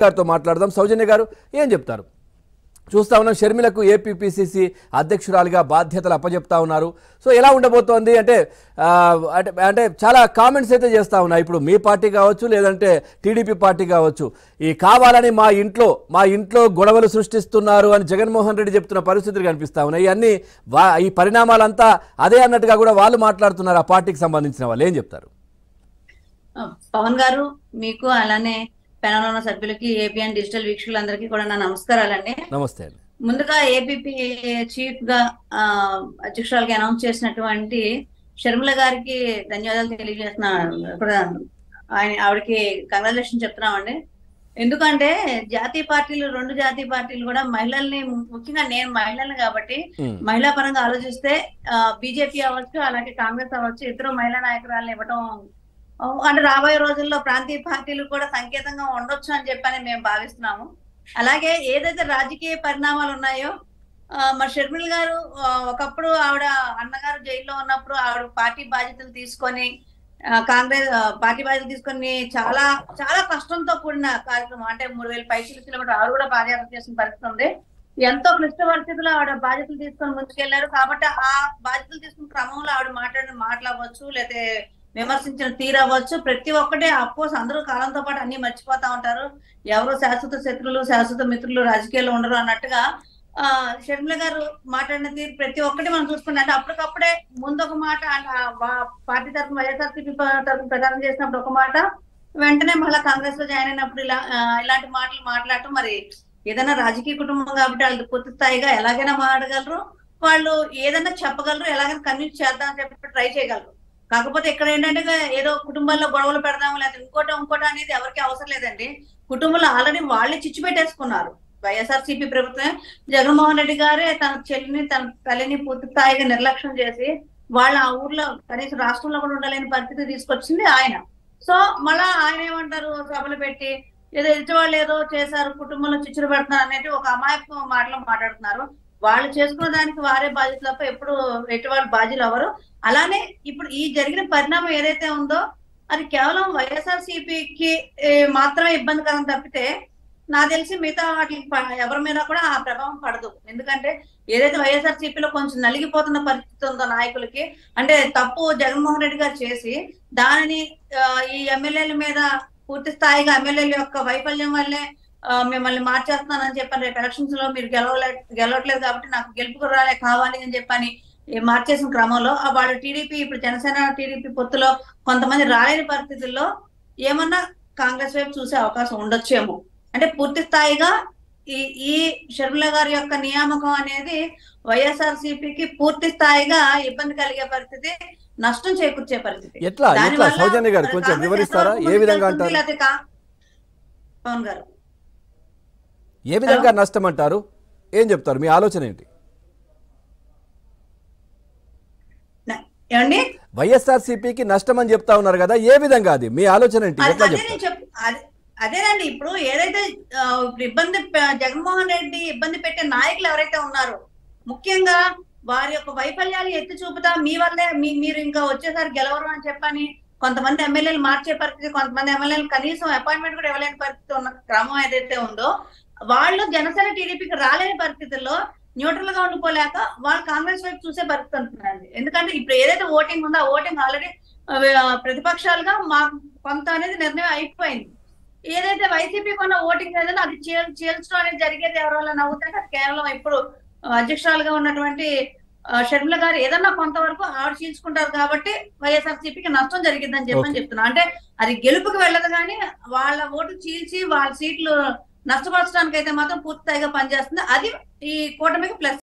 గారితో మాట్లాడదాం. సౌజన్య గారు ఏం చెప్తారు? చూస్తా ఉన్నాం షర్మిలకు ఏపీపీసీసీ అధ్యక్షురాలిగా బాధ్యతలు అప్పచెప్తా ఉన్నారు. సో ఎలా ఉండబోతోంది అంటే అంటే చాలా కామెంట్స్ అయితే చేస్తా ఉన్నాయి. ఇప్పుడు మీ పార్టీ కావచ్చు, లేదంటే టీడీపీ పార్టీ కావచ్చు, ఈ కావాలని మా ఇంట్లో గొడవలు సృష్టిస్తున్నారు అని జగన్మోహన్ రెడ్డి చెప్తున్న పరిస్థితులు కనిపిస్తా ఉన్నాయి. ఇవన్నీ ఈ పరిణామాలంతా అదే అన్నట్టుగా కూడా వాళ్ళు మాట్లాడుతున్నారు. ఆ పార్టీకి సంబంధించిన వాళ్ళు ఏం చెప్తారు? పవన్ గారు, మీకు అలానే పెనల్ ఉన్న సభ్యులకి, ఏపీఎన్ డిజిటల్ వీక్షకులందరికీ కూడా నా నమస్కారాలండి. నమస్తే అండి. ముందుగా ఏపీపీ చీఫ్ గా అధ్యక్షురాలకి అనౌన్స్ చేసినటువంటి షర్మిల గారికి ధన్యవాదాలు తెలియజేస్తున్నాను. ఆవిడకి కంగ్రాచులేషన్ చెప్తున్నామండి. ఎందుకంటే జాతీయ పార్టీలు, రెండు జాతీయ పార్టీలు కూడా మహిళల్ని, ముఖ్యంగా నేను మహిళల్ని కాబట్టి మహిళా పరంగా ఆలోచిస్తే బీజేపీ అవ్వచ్చు, అలాగే కాంగ్రెస్ అవ్వచ్చు, ఇద్దరు మహిళా నాయకురాలను ఇవ్వడం అంటే రాబోయే రోజుల్లో ప్రాంతీయ పార్టీలు కూడా సంకేతంగా ఉండొచ్చు అని చెప్పని మేము భావిస్తున్నాము. అలాగే ఏదైతే రాజకీయ పరిణామాలు ఉన్నాయో, మరి షర్మిల గారు ఒకప్పుడు ఆవిడ అన్నగారు జైల్లో ఉన్నప్పుడు ఆవిడ పార్టీ బాధ్యతలు తీసుకొని కాంగ్రెస్ పార్టీ బాధ్యతలు తీసుకొని చాలా చాలా కష్టంతో కూడిన కార్యక్రమం, అంటే 3000 కిలోమీటర్ ఆవిడ కూడా పాదయాత్ర చేసిన పరిస్థితి ఉంది. ఎంతో క్లిష్ట పరిస్థితుల్లో ఆవిడ బాధ్యతలు తీసుకొని ముందుకెళ్లారు. కాబట్టి ఆ బాధ్యతలు తీసుకున్న క్రమంలో ఆవిడ మాట్లాడిన మాటలు అవ్వచ్చు, లేకపోతే విమర్శించిన తీరవచ్చు, ప్రతి ఒక్కటే అఫ్కోర్స్ అందరూ కాలంతో పాటు అన్ని మర్చిపోతా ఉంటారు. ఎవరు శాశ్వత శత్రులు, శాశ్వత మిత్రులు రాజకీయాల్లో ఉండరు అన్నట్టుగా షర్మిల గారు మాట్లాడిన తీరు ప్రతి ఒక్కటి మనం చూసుకుంటే, అంటే అప్పటికప్పుడే ముందు ఒక మాట, పార్టీ తరఫున వైఎస్ఆర్సీపీ తరఫున ప్రచారం చేసినప్పుడు ఒక మాట, వెంటనే మళ్ళీ కాంగ్రెస్ లో జాయిన్ అయినప్పుడు ఇలాంటి మాటలు మాట్లాడటం, మరి ఏదైనా రాజకీయ కుటుంబం కాబట్టి వాళ్ళు పూర్తి స్థాయిగా ఎలాగైనా మాట్లాడగలరు, వాళ్ళు ఏదైనా చెప్పగలరు, ఎలాగైనా కన్విన్స్ చేద్దాం అని చెప్పి ట్రై చేయగలరు. కాకపోతే ఇక్కడ ఏంటంటే ఏదో కుటుంబాల్లో గొడవలు పెడదాము, లేకపోతే ఇంకోటి అనేది ఎవరికి అవసరం లేదండి. కుటుంబంలో ఆల్రెడీ వాళ్ళే చిచ్చు పెట్టేసుకున్నారు. వైఎస్ఆర్సీపీ ప్రభుత్వం, జగన్మోహన్ రెడ్డి గారే తన చెల్లిని, తన తల్లిని పూర్తి స్థాయిగా నిర్లక్ష్యం చేసి వాళ్ళ ఆ ఊర్లో కనీసం రాష్ట్రంలో కూడా ఉండలేని పరిస్థితి తీసుకొచ్చింది ఆయన. సో మళ్ళా ఆయన ఏమంటారు, సభలు పెట్టి ఏదో ఎదుటి వాళ్ళు ఏదో చేశారు, కుటుంబంలో చిచ్చులు పెడుతున్నారు అనేది ఒక అమాయక మాటలు మాట్లాడుతున్నారు. వాళ్ళు చేసుకున్న దానికి వారే బాధ్యత తప్ప ఎప్పుడు ఎట్టి వాళ్ళు బాధ్యులు ఎవరు. అలానే ఇప్పుడు ఈ జరిగిన పరిణామం ఏదైతే ఉందో అది కేవలం వైఎస్ఆర్సీపీకి మాత్రమే ఇబ్బందికరం తప్పితే నాకు తెలిసి మిగతా వాటికి ఎవరి మీద కూడా ఆ ప్రభావం పడదు. ఎందుకంటే ఏదైతే వైఎస్ఆర్సీపీలో కొంచెం నలిగిపోతున్న పరిస్థితి ఉందో నాయకులకి, అంటే తప్పు జగన్మోహన్ రెడ్డి గారు చేసి దానిని ఈ ఎమ్మెల్యేల మీద పూర్తి స్థాయిగా ఎమ్మెల్యేల యొక్క వైఫల్యం వల్లే మిమ్మల్ని మార్చేస్తున్నానని చెప్పని, రేపు ఎలక్షన్స్ లో మీరు గెలవట్లేదు కాబట్టి నాకు గెలుపుకు కావాలి అని చెప్పని మార్చేసిన క్రమంలో వాళ్ళు టీడీపీ, ఇప్పుడు జనసేన టీడీపీ పొత్తులో కొంతమంది రాలేని పరిస్థితుల్లో ఏమన్నా కాంగ్రెస్ వైపు చూసే అవకాశం ఉండొచ్చేమో. అంటే పూర్తి స్థాయిగా ఈ షర్మిల గారి యొక్క నియామకం అనేది వైఎస్ఆర్సీపీకి పూర్తి స్థాయిగా ఇబ్బంది కలిగే పరిస్థితి, నష్టం చేకూర్చే పరిస్థితి. సౌజన్య గారు కొంచెం వివరిస్తారా? ఏ విధంగా అంటారు? పవన్ గారు ఏ విధంగా నష్టం అంటారు? ఏం చెప్తారు? మీ ఆలోచన ఏంటి? ఏమండి, వైఎస్ఆర్సీపీకి నష్టం అని చెప్తా ఉన్నారు కదా, ఏ విధంగా అది మీ ఆలోచన ఏంటి? అదేనండి, ఇప్పుడు ఏదైతే ఇబ్బంది జగన్మోహన్ రెడ్డి ఇబ్బంది పెట్టే నాయకులు ఎవరైతే ఉన్నారో, ముఖ్యంగా వారి యొక్క వైఫల్యాలు ఎత్తి చూపుతా మీ వల్లే మీరు ఇంకా వచ్చేసారి గెలవరు అని చెప్పని కొంతమంది ఎమ్మెల్యేలు మార్చే పరిస్థితి, కొంతమంది ఎమ్మెల్యేలు కనీసం అపాయింట్మెంట్ కూడా ఇవ్వలేని పరిస్థితి ఉన్న క్రమం ఏదైతే ఉందో, వాళ్ళు జనసేన టీడీపీకి రాలేని పరిస్థితుల్లో న్యూట్రల్ గా ఉండిపోలేక వాళ్ళు కాంగ్రెస్ వైపు చూసే పరిస్థితి ఉంటుందండి. ఎందుకంటే ఇప్పుడు ఏదైతే ఓటింగ్ ఉందో ఆ ఓటింగ్ ఆల్రెడీ ప్రతిపక్షాలుగా మాకు కొంత అనేది నిర్ణయం అయిపోయింది. ఏదైతే వైసీపీకి ఉన్న ఓటింగ్ ఏదైనా అది చీల్చడం అనేది జరిగేది ఎవరి వల్ల నవ్వుతుంటే అది కేవలం ఇప్పుడు అధ్యక్షురాలుగా ఉన్నటువంటి షర్మిల గారు ఏదన్నా కొంతవరకు ఆవిడ చీల్చుకుంటారు కాబట్టి వైఎస్ఆర్సీపీకి నష్టం జరిగిందని చెప్పని చెప్తున్నా. అంటే అది గెలుపుకి వెళ్ళదు కానీ వాళ్ళ ఓటు చీల్చి వాళ్ళ సీట్లు నష్టపరచడానికి అయితే మాత్రం పూర్తిగా పనిచేస్తుంది. అది ఈ కూటమికి ప్లస్.